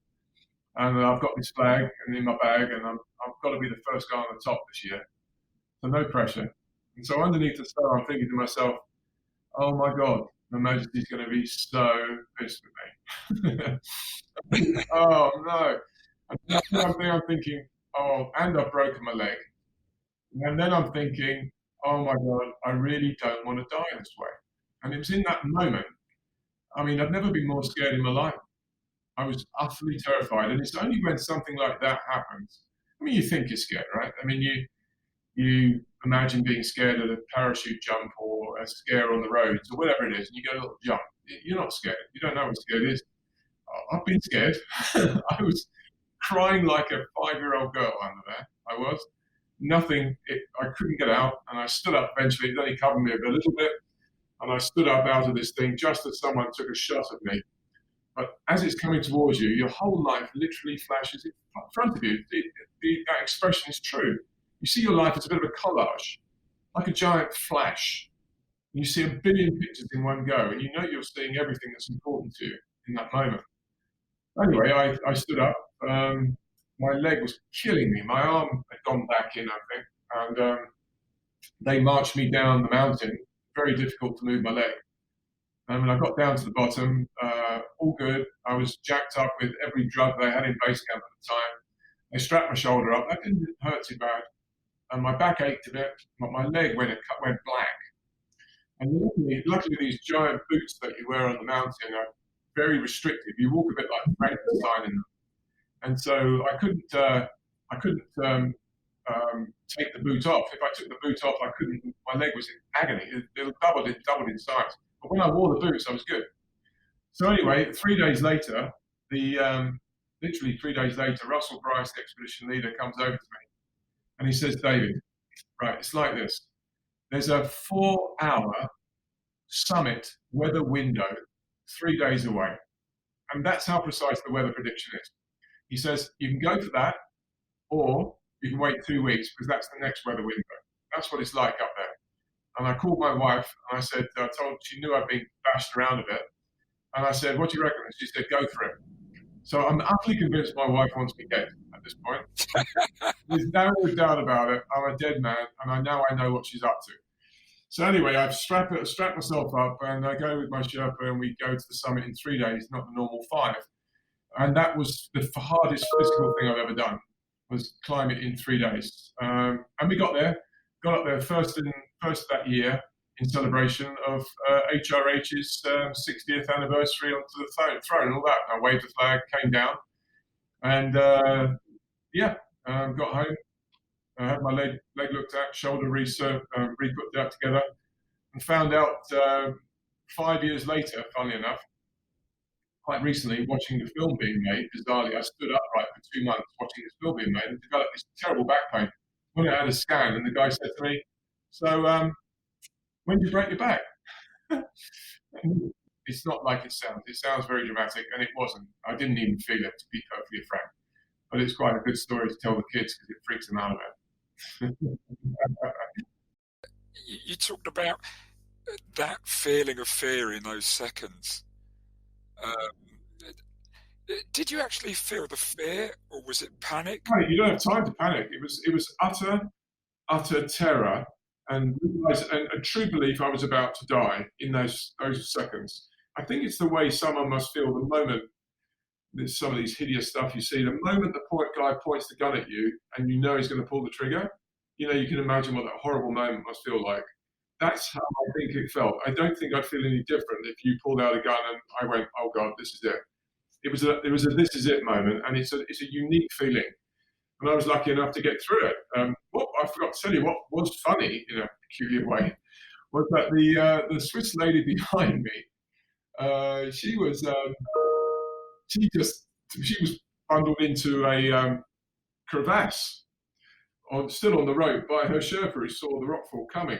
And I've got this flag in my bag, and I've got to be the first guy on the top this year. So no pressure. And so underneath the snow, I'm thinking to myself, oh my God, Her Majesty's going to be so pissed with me. Oh no. And I'm thinking, oh, and I've broken my leg. And then I'm thinking, oh my God, I really don't want to die this way. And it was in that moment, I mean, I've never been more scared in my life. I was utterly terrified. And it's only when something like that happens, I mean, you think you're scared, right? I mean, you imagine being scared at a parachute jump or a scare on the roads or whatever it is, and you go a little jump. You're not scared. You don't know what scared is. I've been scared. I was crying like a 5-year-old girl under there. I was. Nothing, I couldn't get out, and I stood up eventually. It only covered me a little bit, and I stood up out of this thing just as someone took a shot at me. But as it's coming towards you, your whole life literally flashes in front of you. That expression is true. You see your life as a bit of a collage, like a giant flash. You see a billion pictures in one go, and you know you're seeing everything that's important to you in that moment. Anyway, I stood up. My leg was killing me. My arm had gone back in, I think, and they marched me down the mountain. Very difficult to move my leg. And when I got down to the bottom, all good. I was jacked up with every drug they had in base camp at the time. They strapped my shoulder up. That didn't hurt too bad. And my back ached a bit, but my leg went black. And luckily, these giant boots that you wear on the mountain are very restrictive. You walk a bit like Frankenstein in them. And so I couldn't take the boot off. If I took the boot off, I couldn't. My leg was in agony. It doubled in size. But when I wore the boots, I was good. So anyway, 3 days later, literally 3 days later, Russell Price, the expedition leader, comes over to me, and he says, "David, right, it's like this. There's a 4-hour summit weather window 3 days away, and that's how precise the weather prediction is." He says, "You can go for that, or you can wait 2 weeks, because that's the next weather window. That's what it's like up there." And I called my wife, and I said, she knew I'd been bashed around a bit. And I said, "What do you reckon?" And she said, "Go for it." So I'm utterly convinced my wife wants me dead at this point. There's no doubt about it. I'm a dead man, and I know what she's up to. So anyway, I've strapped myself up, and I go with my Sherpa, and we go to the summit in 3 days, not the normal 5. And that was the hardest physical thing I've ever done, was climb it in 3 days. And we got up there first that year in celebration of HRH's 60th anniversary onto the throne and all that. I waved the flag, came down, and got home. I had my leg looked at, shoulder re-put that together, and found out 5 years later, funnily enough, quite recently, watching the film being made, bizarrely, I stood upright for 2 months watching this film being made and developed this terrible back pain. When I had a scan, and the guy said to me, "So, when did you break your back?" It's not like it sounds. It sounds very dramatic, and it wasn't. I didn't even feel it, to be perfectly frank. But it's quite a good story to tell the kids because it freaks them out a bit. You talked about that feeling of fear in those seconds. Um, did you actually feel the fear, or was it panic? Right, you don't have time to panic. It was utter terror and a true belief I was about to die in those seconds. I think it's the way someone must feel the moment there's some of these hideous stuff you see. The moment the guy points the gun at you and you know he's going to pull the trigger, you know, you can imagine what that horrible moment must feel like. That's how I think it felt. I don't think I'd feel any different if you pulled out a gun and I went, "Oh God, this is it." It was a this is it moment, and it's a unique feeling. And I was lucky enough to get through it. What I forgot to tell you, what was funny in a peculiar way, was that the Swiss lady behind me, she was bundled into a crevasse, still on the rope by her Sherpa, who saw the rockfall coming.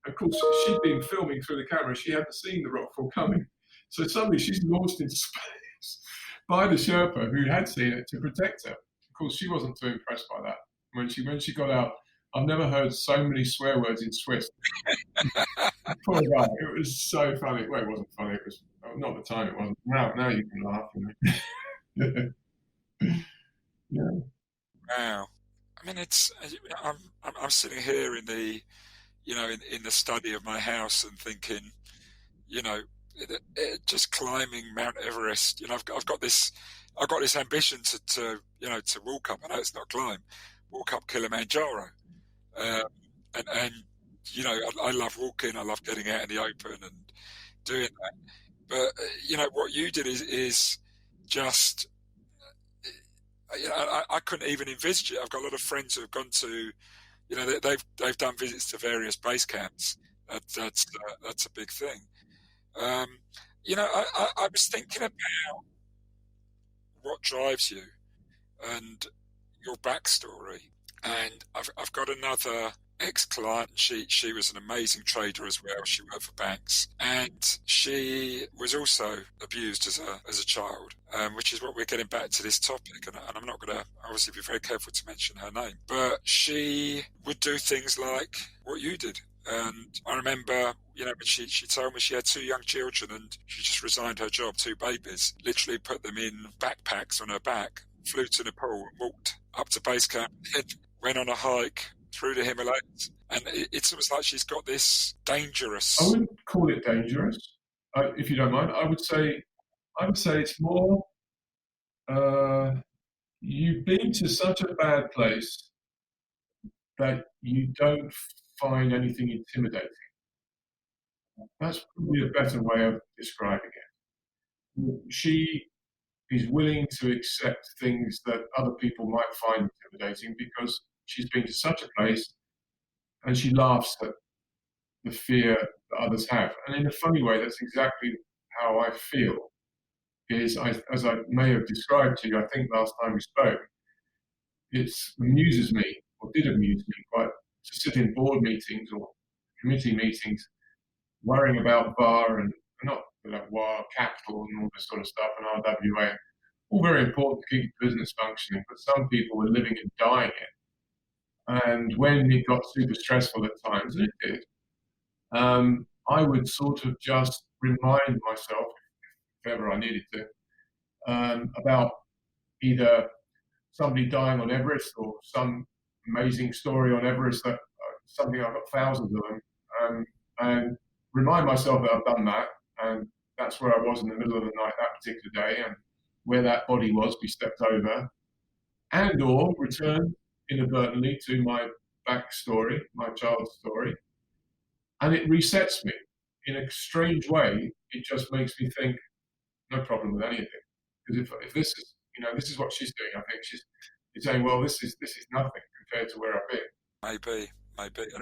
Of course, she'd been filming through the camera. She hadn't seen the rockfall coming. So suddenly she's launched into space by the Sherpa, who had seen it, to protect her. Of course, she wasn't too impressed by that. When she got out, I've never heard so many swear words in Swiss. Poor guy. It was so funny. Well, it wasn't funny. It was not at the time. It wasn't. Now you can laugh. Yeah. Wow. I mean, I'm sitting here in the, in the study of my house and thinking, just climbing Mount Everest. I've got this ambition to walk up. I know it's not climb, walk up Kilimanjaro. And I love walking. I love getting out in the open and doing that. But what you did is just. I couldn't even envisage it. I've got a lot of friends who have gone to, they've done visits to various base camps. That's a big thing. I was thinking about what drives you and your backstory, and I've got another ex-client. She was an amazing trader as well. She worked for banks, and she was also abused as a child, which is what we're getting back to this topic. And I'm not going to obviously be very careful to mention her name, but she would do things like what you did. And I remember, when she told me she had 2 young children and she just resigned her job, 2 babies, literally put them in backpacks on her back, flew to Nepal, walked up to base camp, and went on a hike through the Himalayas. And it's almost like she's got this dangerous. I wouldn't call it dangerous, if you don't mind. I would say it's more, you've been to such a bad place that you don't find anything intimidating. That's probably a better way of describing it. She is willing to accept things that other people might find intimidating because she's been to such a place, and she laughs at the fear that others have. And in a funny way, that's exactly how I feel. As I may have described to you, I think last time we spoke, it amuses me, or did amuse me quite, to sit in board meetings or committee meetings worrying about VAR and not VAR, capital and all this sort of stuff, and RWA. All very important to keep the business functioning, but some people were living and dying it. And when it got super stressful at times, and it did, I would sort of just remind myself, if ever I needed to, about either somebody dying on Everest or some amazing story on Everest, that something I've got thousands of them, and remind myself that I've done that, and that's where I was in the middle of the night that particular day, and where that body was, we stepped over, and or return inadvertently to my backstory, my child's story, and it resets me in a strange way. It just makes me think, no problem with anything, because if this is, this is what she's doing, I think she's saying, well, this is nothing compared to where I've been. Maybe.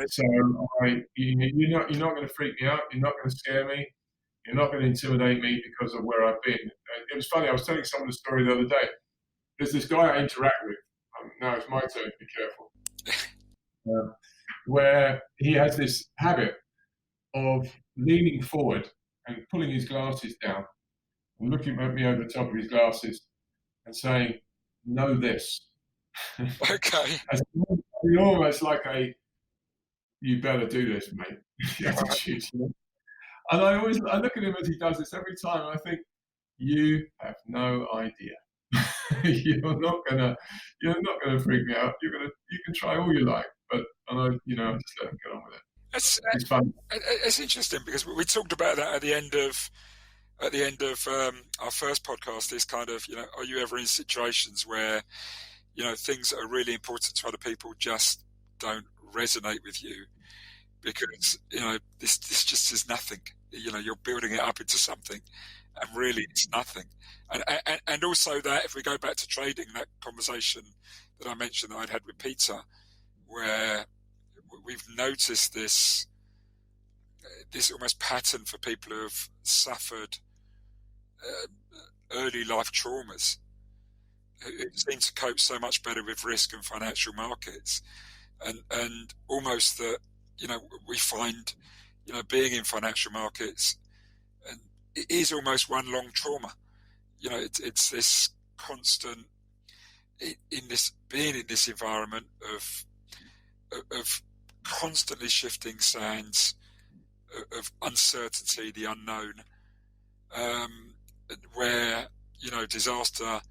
So you're not going to freak me out. You're not going to scare me. You're not going to intimidate me because of where I've been. It was funny. I was telling someone a story the other day. There's this guy I interact with. Now it's my turn to be careful. Where he has this habit of leaning forward and pulling his glasses down and looking at me over the top of his glasses and saying, "Know this." Okay. As almost like a "you better do this, mate" attitude. And I look at him as he does this every time, and I think, you have no idea. you're not gonna freak me out. You can try all you like, but I just let him get on with it. It's fun. It's interesting because we talked about that at the end of our first podcast. Is kind of, are you ever in situations where things that are really important to other people just don't resonate with you because this just is nothing. You're building it up into something, and really it's nothing. And also that if we go back to trading, that conversation that I mentioned that I'd had with Peter, where we've noticed this almost pattern for people who have suffered early life traumas, who seem to cope so much better with risk and financial markets, and almost that we find being in financial markets, and it is almost one long trauma. It's this constant being in this environment of constantly shifting sands, of uncertainty, the unknown, where disaster,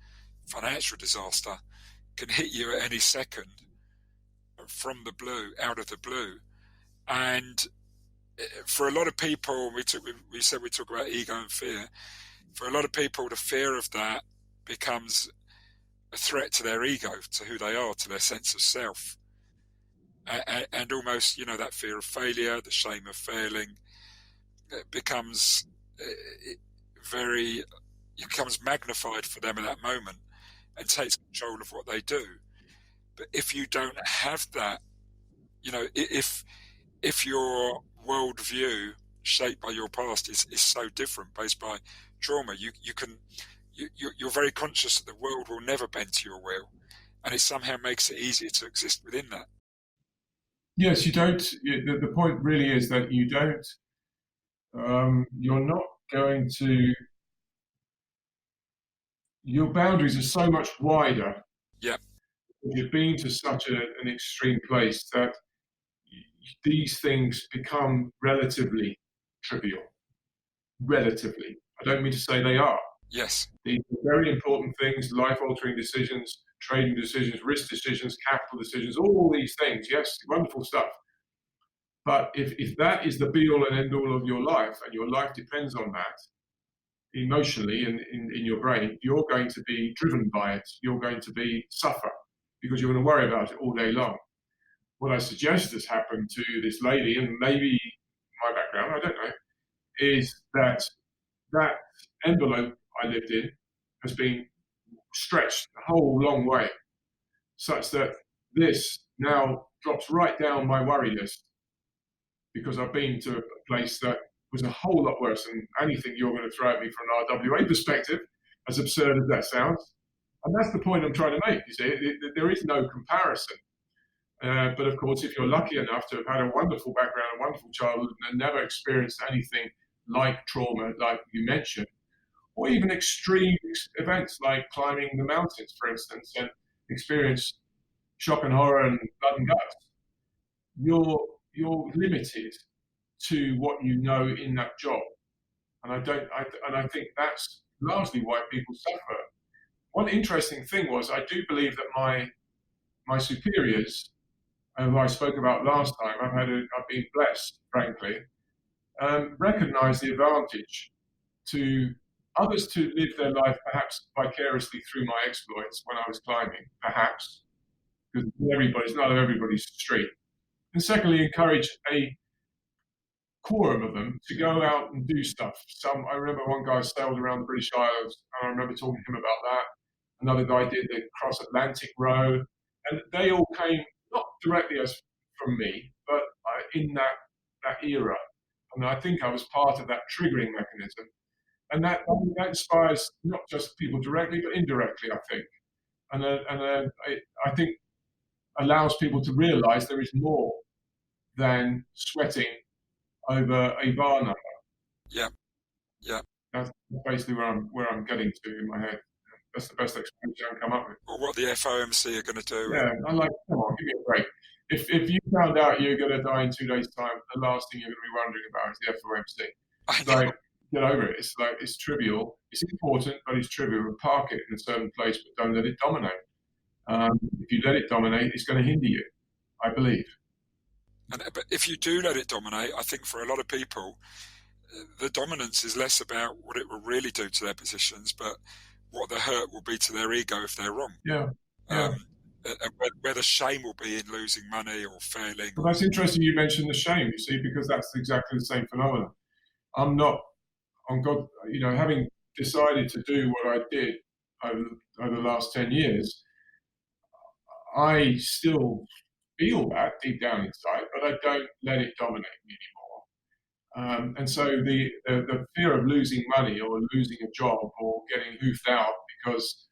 financial disaster, can hit you at any second from the blue, out of the blue. And for a lot of people, we said we talk about ego and fear. For a lot of people, the fear of that becomes a threat to their ego, to who they are, to their sense of self, and almost that fear of failure, the shame of failing, becomes magnified for them at that moment and takes control of what they do. But if you don't have that, if your worldview shaped by your past is so different, based by trauma, you're very conscious that the world will never bend to your will, and it somehow makes it easier to exist within that. Yes, you don't. The point really is that you don't. You're not going to. Your boundaries are so much wider. Yeah. You've been to such an extreme place that these things become relatively trivial. Relatively. I don't mean to say they are. Yes. These are very important things, life-altering decisions, trading decisions, risk decisions, capital decisions, all these things. Yes, wonderful stuff. But if that is the be-all and end-all of your life, and your life depends on that, emotionally and in your brain, you're going to be driven by it. You're going to suffer because you're going to worry about it all day long. What I suggest has happened to this lady, and maybe my background, I don't know, is that envelope I lived in has been stretched a whole long way, such that this now drops right down my worry list, because I've been to a place that was a whole lot worse than anything you're going to throw at me from an RWA perspective, as absurd as that sounds. And that's the point I'm trying to make. You see, there is no comparison. But of course, if you're lucky enough to have had a wonderful background, a wonderful childhood, and never experienced anything like trauma, like you mentioned, or even extreme events like climbing the mountains, for instance, and experience shock and horror and blood and guts, you're limited to what you know in that job. And I think that's largely why people suffer. One interesting thing was, I do believe that my superiors, who I spoke about last time, I've been blessed, frankly, recognize the advantage to others to live their life perhaps vicariously through my exploits when I was climbing, perhaps, because it's not everybody's street. And secondly, encourage a quorum of them to go out and do stuff. I remember one guy sailed around the British Isles, and I remember talking to him about that. Another guy did the cross-Atlantic row, and they all came not directly as from me, but in that era. And I think I was part of that triggering mechanism. And that inspires not just people directly, but indirectly, I think. And I think allows people to realize there is more than sweating over a bar number. Yeah. Yeah. That's basically where I'm getting to in my head. That's the best explanation I can come up with. Or what the FOMC are going to do. Yeah, I'm like, come on, give me a break. If you found out you're going to die in 2 days' time, the last thing you're going to be wondering about is the FOMC. I It's know. like, get over it. It's like, it's trivial. It's important, but it's trivial. Park it in a certain place, but don't let it dominate. If you let it dominate, it's going to hinder you, I believe. But if you do let it dominate, I think for a lot of people, the dominance is less about what it will really do to their positions, but what the hurt will be to their ego if they're wrong. Yeah. Yeah. And where the shame will be in losing money or failing. Well, that's interesting you mentioned the shame, you see, because that's exactly the same phenomenon. I'm not, on God, having decided to do what I did over the last 10 years, I still feel that deep down inside, but I don't let it dominate me anymore. And so the fear of losing money or losing a job or getting hoofed out because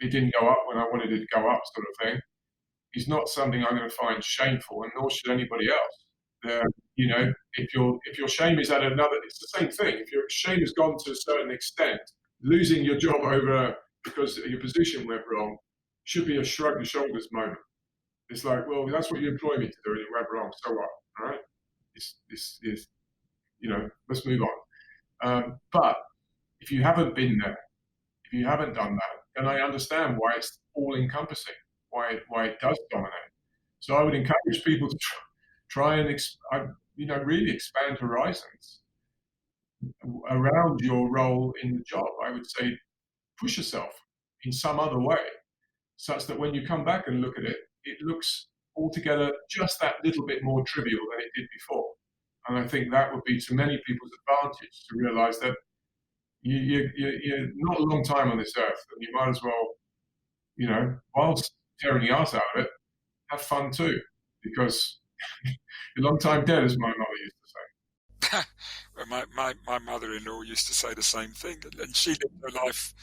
it didn't go up when I wanted it to go up, sort of thing, is not something I'm going to find shameful, and nor should anybody else. If your shame is at another, it's the same thing. If your shame has gone to a certain extent, losing your job over because your position went wrong should be a shrug the shoulders moment. It's like, well, that's what you employ me to do, and it went wrong. So what? All right, let's move on. But if you haven't been there, if you haven't done that, then I understand why it's all encompassing, why it does dominate. So I would encourage people to try and really expand horizons around your role in the job. I would say push yourself in some other way, such that when you come back and look at it, it looks altogether just that little bit more trivial than it did before. And I think that would be to many people's advantage to realize that you're not a long time on this earth, and you might as well, whilst tearing the arse out of it, have fun too, because a long time dead, as my mother used to say. Well, my mother-in-law used to say the same thing, and she lived her life.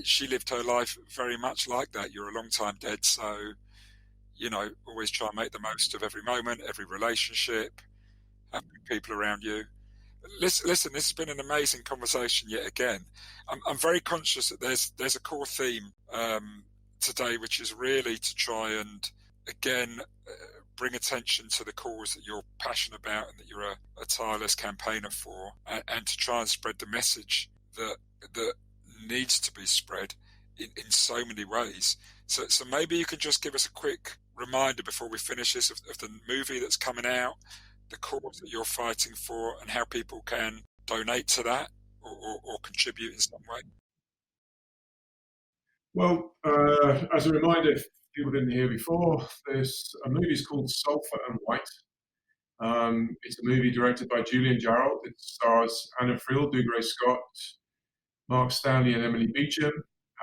She lived her life very much like that. You're a long time dead, so always try and make the most of every moment, every relationship, having people around you. Listen, this has been an amazing conversation yet again. I'm very conscious that there's a core theme today, which is really to try and again bring attention to the cause that you're passionate about and that you're a tireless campaigner for, and to try and spread the message that needs to be spread in so many ways. So maybe you can just give us a quick reminder before we finish this of the movie that's coming out, the cause that you're fighting for, and how people can donate to that or contribute in some way. Well, as a reminder, if people didn't hear before, there's a movie called Sulphur and White. It's a movie directed by Julian Jarrell. It stars Anna Friel, Dougray Scott, Mark Stanley and Emily Beecham,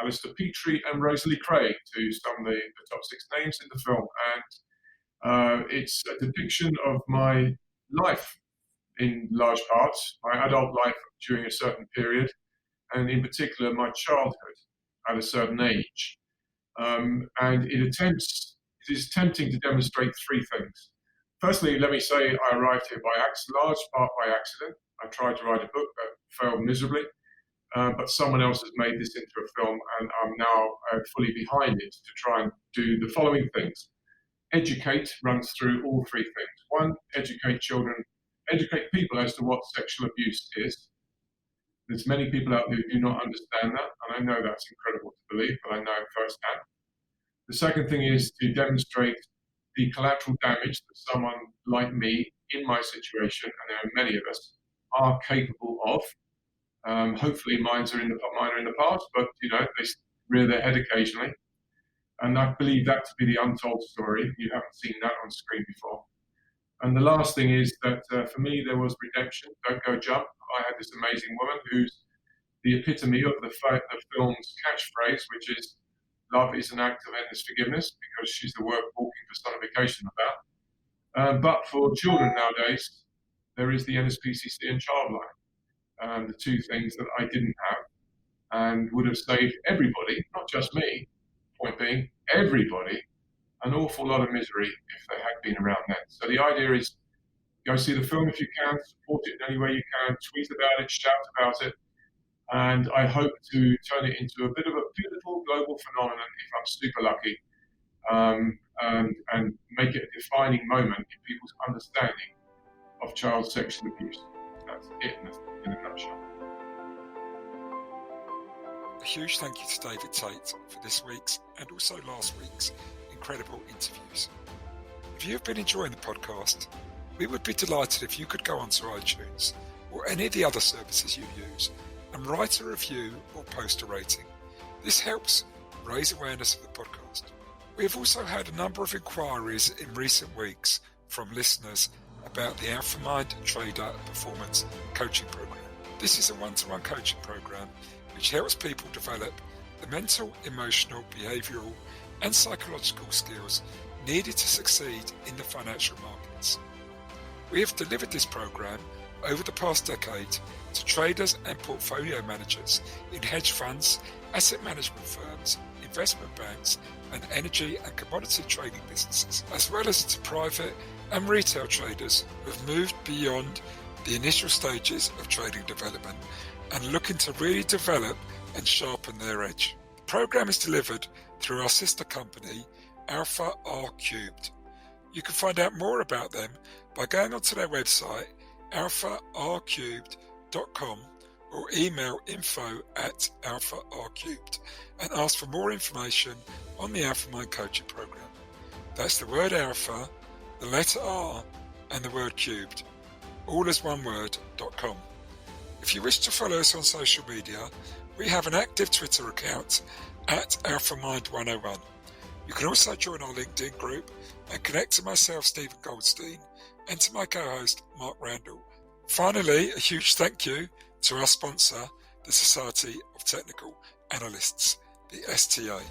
Alistair Petrie and Rosalie Craig, to some of the top 6 names in the film. And it's a depiction of my life in large parts, my adult life during a certain period, and in particular my childhood at a certain age. And it is attempting to demonstrate 3 things. Firstly, let me say I arrived here by large part by accident. I tried to write a book that failed miserably. But someone else has made this into a film, and I'm now fully behind it to try and do the following things. Educate runs through all 3 things. 1, educate children, educate people as to what sexual abuse is. There's many people out there who do not understand that, and I know that's incredible to believe, but I know it firsthand. The second thing is to demonstrate the collateral damage that someone like me, in my situation, and there are many of us, are capable of. Hopefully mine are in the past, but they rear their head occasionally. And I believe that to be the untold story. You haven't seen that on screen before. And the last thing is that for me, there was redemption. Don't go jump. I had this amazing woman who's the epitome of the film's catchphrase, which is love is an act of endless forgiveness, because she's the word walking personification of that. But for children nowadays, there is the NSPCC and Childline. The 2 things that I didn't have, and would have saved everybody, not just me, point being, everybody, an awful lot of misery if they had been around then. So the idea is Go see the film if you can, support it in any way you can, tweet about it, shout about it. And I hope to turn it into a bit of a beautiful global phenomenon if I'm super lucky, and make it a defining moment in people's understanding of child sexual abuse. That's it in a nutshell. A huge thank you to David Tait for this week's and also last week's incredible interviews. If you have been enjoying the podcast, we would be delighted if you could go onto iTunes or any of the other services you use and write a review or post a rating. This helps raise awareness of the podcast. We have also had a number of inquiries in recent weeks from listeners about the AlphaMind Trader Performance Coaching Program. This is a one-to-one coaching program which helps people develop the mental, emotional, behavioural and psychological skills needed to succeed in the financial markets. We have delivered this program over the past decade to traders and portfolio managers in hedge funds, asset management firms, investment banks and energy and commodity trading businesses, as well as to private and retail traders who have moved beyond the initial stages of trading development and looking to really develop and sharpen their edge. The program is delivered through our sister company, Alpha R Cubed. You can find out more about them by going onto their website, alpharcubed.com, or email info@alpharcubed and ask for more information on the AlphaMind Coaching Program. That's the word alpha, the letter R, and the word cubed, all as one word.com. If you wish to follow us on social media, we have an active Twitter account @AlphaMind101. You can also join our LinkedIn group and connect to myself, Stephen Goldstein, and to my co-host, Mark Randall. Finally, a huge thank you to our sponsor, the Society of Technical Analysts, the STA.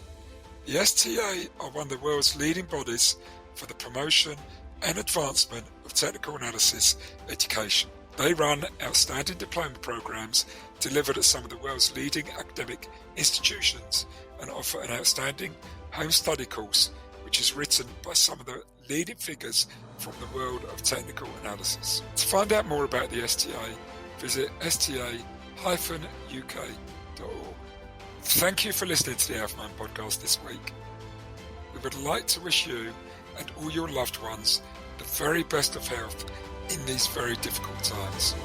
The STA are one of the world's leading bodies for the promotion and advancement of technical analysis education. They run outstanding diploma programs delivered at some of the world's leading academic institutions and offer an outstanding home study course which is written by some of the leading figures from the world of technical analysis. To find out more about the STA, visit sta-uk.org. Thank you for listening to the AlphaMind podcast this week. We would like to wish you and all your loved ones the very best of health in these very difficult times.